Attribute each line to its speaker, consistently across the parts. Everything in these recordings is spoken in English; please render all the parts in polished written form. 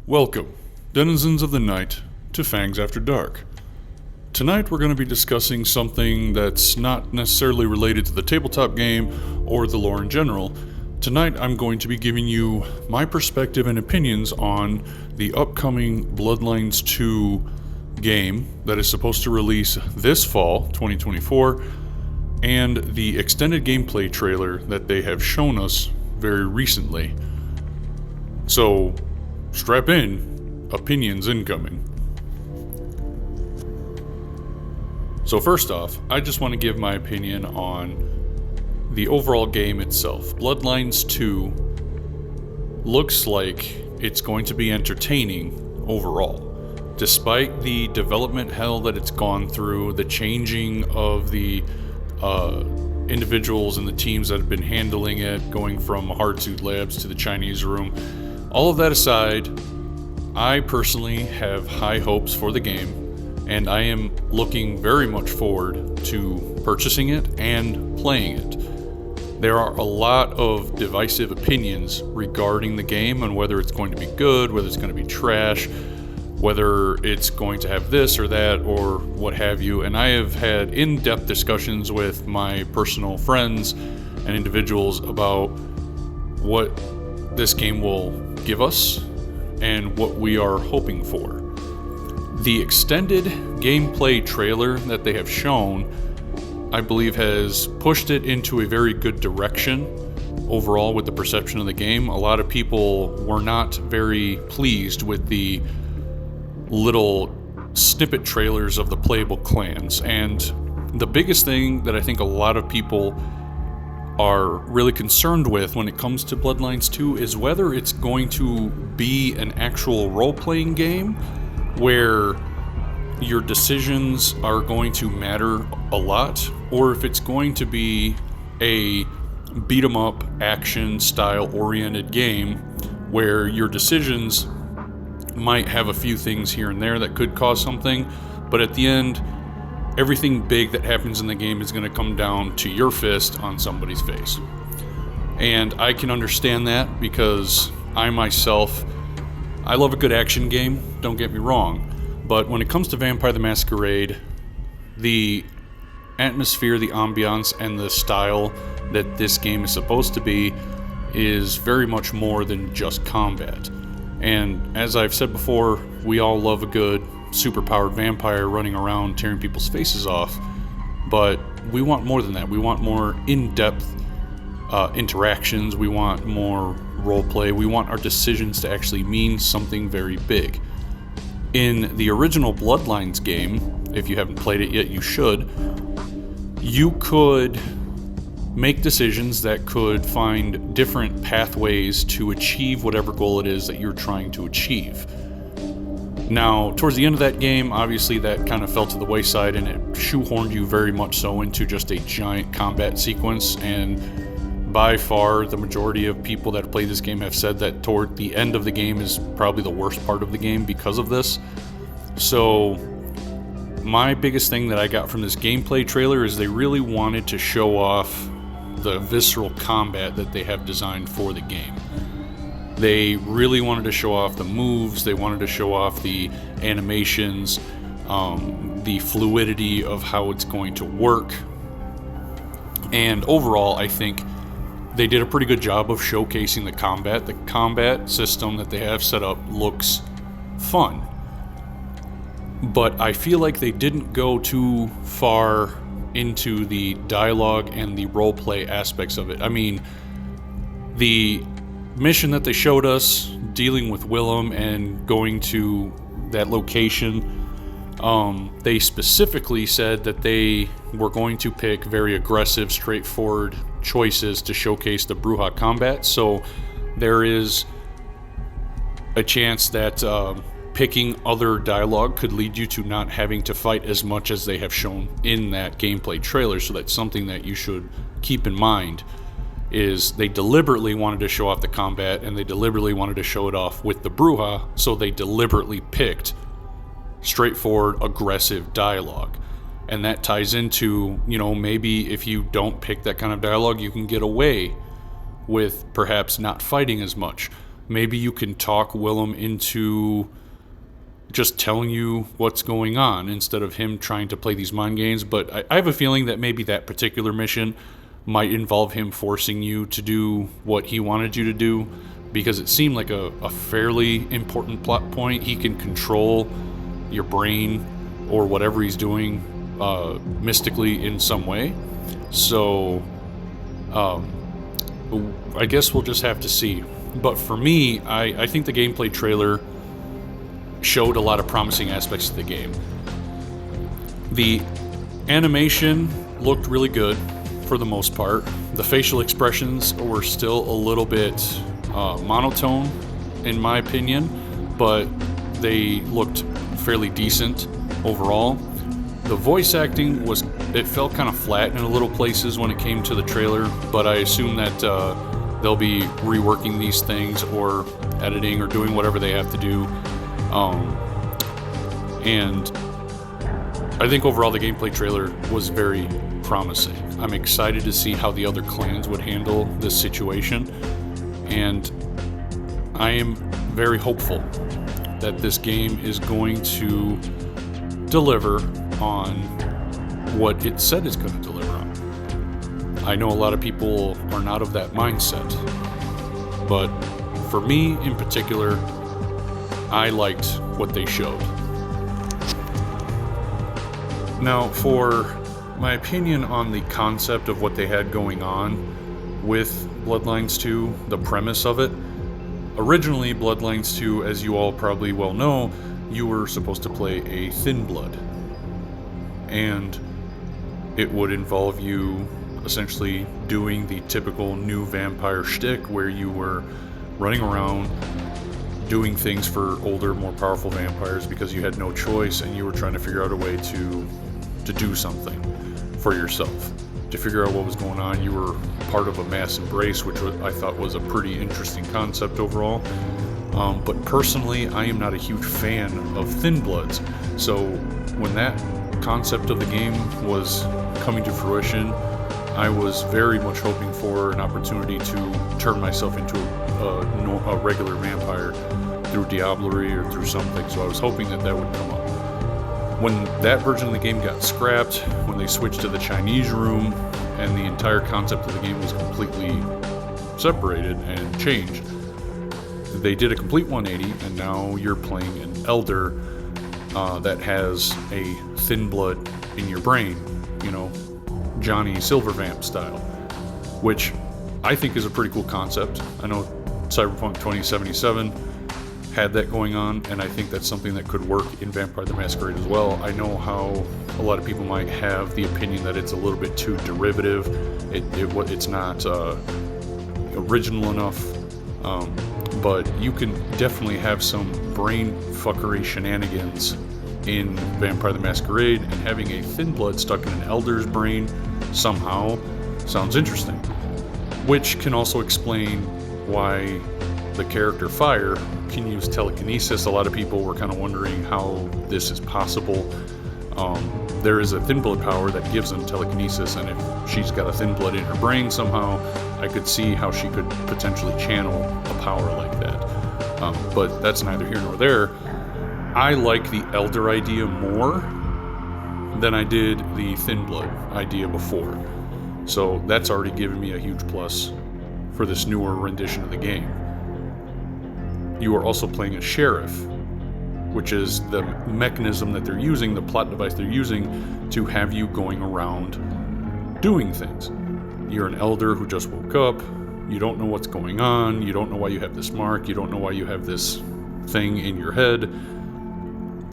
Speaker 1: Welcome, denizens of the night, to Fangs After Dark. Tonight we're going to be discussing something that's not necessarily related to the tabletop game or the lore in general. Tonight I'm going to be giving you my perspective and opinions on the upcoming Bloodlines 2 game that is supposed to release this fall, 2024, and the extended gameplay trailer that they have shown us very recently. So, strap in, opinions incoming. So first off, I just want to give my opinion on the overall game itself. Bloodlines 2 looks like it's going to be entertaining overall. Despite the development hell that it's gone through, the changing of the individuals and the teams that have been handling it, going from Hardsuit Labs to the Chinese room, all of that aside, I personally have high hopes for the game, and I am looking very much forward to purchasing it and playing it. There are a lot of divisive opinions regarding the game and whether it's going to be good, whether it's going to be trash, whether it's going to have this or that or what have you, and I have had in-depth discussions with my personal friends and individuals about what this game will give us and what we are hoping for. The extended gameplay trailer that they have shown, I believe, has pushed it into a very good direction overall with the perception of the game. A lot of people were not very pleased with the little snippet trailers of the playable clans, and the biggest thing that I think a lot of people are really concerned with when it comes to Bloodlines 2 is whether it's going to be an actual role-playing game where your decisions are going to matter a lot, or if it's going to be a beat-em-up action style oriented game where your decisions might have a few things here and there that could cause something, but at the end, everything big that happens in the game is going to come down to your fist on somebody's face. And I can understand that because I myself, I love a good action game, don't get me wrong, but when it comes to Vampire the Masquerade, the atmosphere, the ambiance, and the style that this game is supposed to be is very much more than just combat. And as I've said before, we all love a good superpowered vampire running around tearing people's faces off, but we want more than that. We want more in-depth interactions, we want more roleplay, we want our decisions to actually mean something very big. In the original Bloodlines game, if you haven't played it yet, you should, you could make decisions that could find different pathways to achieve whatever goal it is that you're trying to achieve. Now, towards the end of that game, obviously that kind of fell to the wayside and it shoehorned you very much so into just a giant combat sequence, and by far the majority of people that have played this game have said that toward the end of the game is probably the worst part of the game because of this. So my biggest thing that I got from this gameplay trailer is they really wanted to show off the visceral combat that they have designed for the game. They really wanted to show off the moves, they wanted to show off the animations, the fluidity of how it's going to work. And overall, I think they did a pretty good job of showcasing the combat. The combat system that they have set up looks fun, but I feel like they didn't go too far into the dialogue and the roleplay aspects of it. I mean, the mission that they showed us, dealing with Willem and going to that location, they specifically said that they were going to pick very aggressive, straightforward choices to showcase the Brujah combat. So there is a chance that picking other dialogue could lead you to not having to fight as much as they have shown in that gameplay trailer. So that's something that you should keep in mind, is they deliberately wanted to show off the combat and they deliberately wanted to show it off with the Brujah, so they deliberately picked straightforward, aggressive dialogue. And that ties into, maybe if you don't pick that kind of dialogue, you can get away with perhaps not fighting as much. maybe you can talk Willem into just telling you what's going on instead of him trying to play these mind games. But I have a feeling that maybe that particular mission might involve him forcing you to do what he wanted you to do, because it seemed like a fairly important plot point. He can control your brain or whatever he's doing mystically in some way. So I guess we'll just have to see. But for me, I think the gameplay trailer showed a lot of promising aspects of the game. The animation looked really good for the most part. The facial expressions were still a little bit monotone, in my opinion, but they looked fairly decent overall. The voice acting it felt kind of flat in a little places when it came to the trailer, but I assume that they'll be reworking these things or editing or doing whatever they have to do. And I think overall the gameplay trailer was very promising. I'm excited to see how the other clans would handle this situation, and I am very hopeful that this game is going to deliver on what it said it's going to deliver on. I know a lot of people are not of that mindset, but for me in particular, I liked what they showed. Now, for my opinion on the concept of what they had going on with Bloodlines 2, the premise of it. Originally, Bloodlines 2, as you all probably well know, you were supposed to play a Thin Blood. And it would involve you essentially doing the typical new vampire shtick where you were running around doing things for older, more powerful vampires because you had no choice and you were trying to figure out a way to do something for yourself. To figure out what was going on, you were part of a mass embrace, which I thought was a pretty interesting concept overall. But personally, I am not a huge fan of Thin Bloods. So when that concept of the game was coming to fruition, I was very much hoping for an opportunity to turn myself into a regular vampire through Diablerie or through something. So I was hoping that would come up. When that version of the game got scrapped, when they switched to the Chinese room, and the entire concept of the game was completely separated and changed, they did a complete 180, and now you're playing an elder that has a thin blood in your brain, Johnny Silvervamp style, which I think is a pretty cool concept. I know Cyberpunk 2077 had that going on, and I think that's something that could work in Vampire the Masquerade as well. I know how a lot of people might have the opinion that it's a little bit too derivative. It's not original enough, but you can definitely have some brain fuckery shenanigans in Vampire the Masquerade, and having a Thin Blood stuck in an elder's brain somehow sounds interesting, which can also explain why the character Fire can use telekinesis. A lot of people were kind of wondering how this is possible. There is a Thin Blood power that gives them telekinesis, and if she's got a Thin Blood in her brain somehow, I could see how she could potentially channel a power like that. But that's neither here nor there. I like the Elder idea more than I did the Thin Blood idea before. So that's already given me a huge plus for this newer rendition of the game. You are also playing a sheriff, which is the mechanism that they're using, the plot device they're using to have you going around doing things. You're an elder who just woke up, you don't know what's going on, you don't know why you have this mark, you don't know why you have this thing in your head.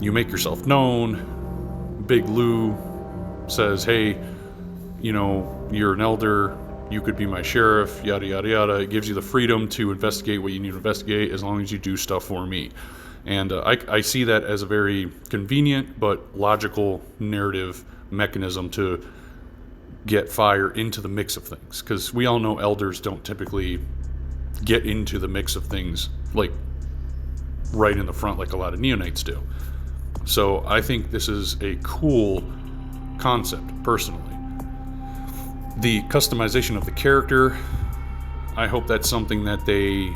Speaker 1: You make yourself known. Big Lou says, hey, you're an elder, you could be my sheriff, yada, yada, yada. It gives you the freedom to investigate what you need to investigate as long as you do stuff for me. And I see that as a very convenient but logical narrative mechanism to get Fire into the mix of things. Because we all know elders don't typically get into the mix of things like right in the front like a lot of neonates do. So I think this is a cool concept, personally. The customization of the character, I hope that's something that they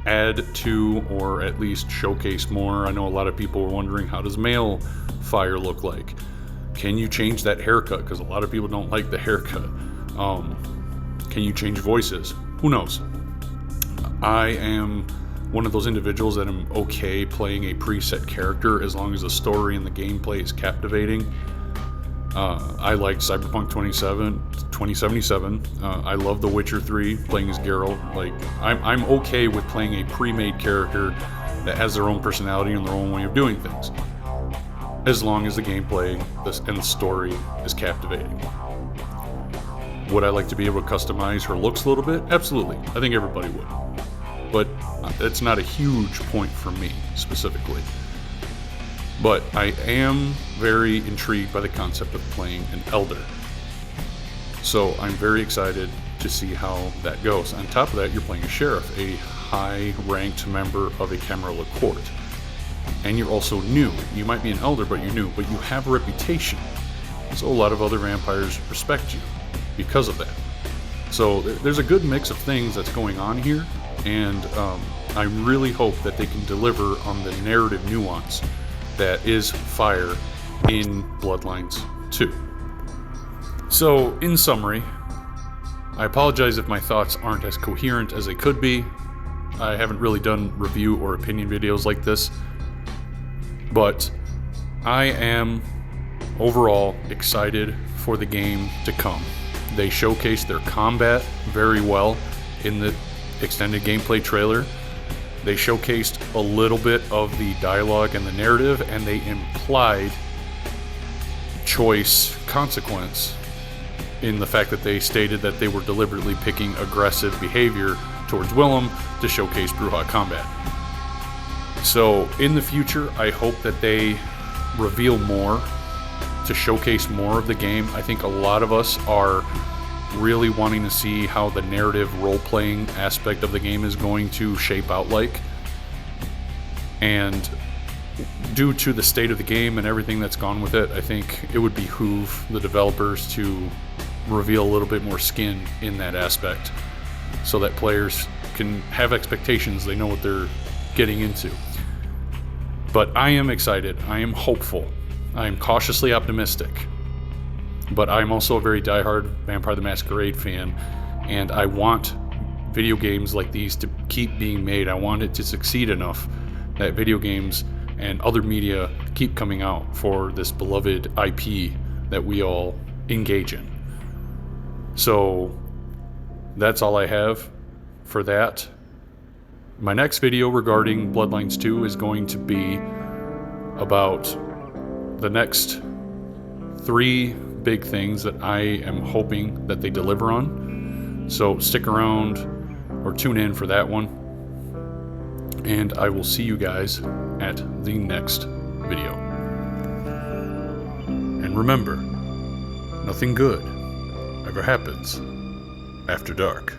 Speaker 1: add to or at least showcase more. I know a lot of people were wondering, how does male fire look like? Can you change that haircut? Because a lot of people don't like the haircut. Can you change voices? Who knows? I am one of those individuals that am okay playing a preset character as long as the story and the gameplay is captivating. I like Cyberpunk 2077. I love The Witcher 3, playing as Geralt. Like, I'm okay with playing a pre-made character that has their own personality and their own way of doing things, as long as the gameplay and the story is captivating. Would I like to be able to customize her looks a little bit? Absolutely. I think everybody would. But it's not a huge point for me, specifically. But I am very intrigued by the concept of playing an elder. So I'm very excited to see how that goes. On top of that, you're playing a sheriff, a high-ranked member of a Camarilla court. And you're also new. You might be an elder, but you're new. But you have a reputation. So a lot of other vampires respect you because of that. So there's a good mix of things that's going on here. And I really hope that they can deliver on the narrative nuance that is fire in Bloodlines 2. So, in summary, I apologize if my thoughts aren't as coherent as they could be. I haven't really done review or opinion videos like this, but I am overall excited for the game to come. They showcased their combat very well in the extended gameplay trailer. They showcased a little bit of the dialogue and the narrative, and they implied choice consequence in the fact that they stated that they were deliberately picking aggressive behavior towards Willem to showcase Brujah combat. So in the future, I hope that they reveal more to showcase more of the game. I think a lot of us are really wanting to see how the narrative role-playing aspect of the game is going to shape out like. And due to the state of the game and everything that's gone with it, I think it would behoove the developers to reveal a little bit more skin in that aspect so that players can have expectations, they know what they're getting into. But I am excited, I am hopeful, I am cautiously optimistic. But I'm also a very diehard Vampire the Masquerade fan, and I want video games like these to keep being made. I want it to succeed enough that video games and other media keep coming out for this beloved IP that we all engage in. So that's all I have for that. My next video regarding Bloodlines 2 is going to be about the next 3 big things that I am hoping that they deliver on. So stick around or tune in for that one. And I will see you guys at the next video. And remember, nothing good ever happens after dark.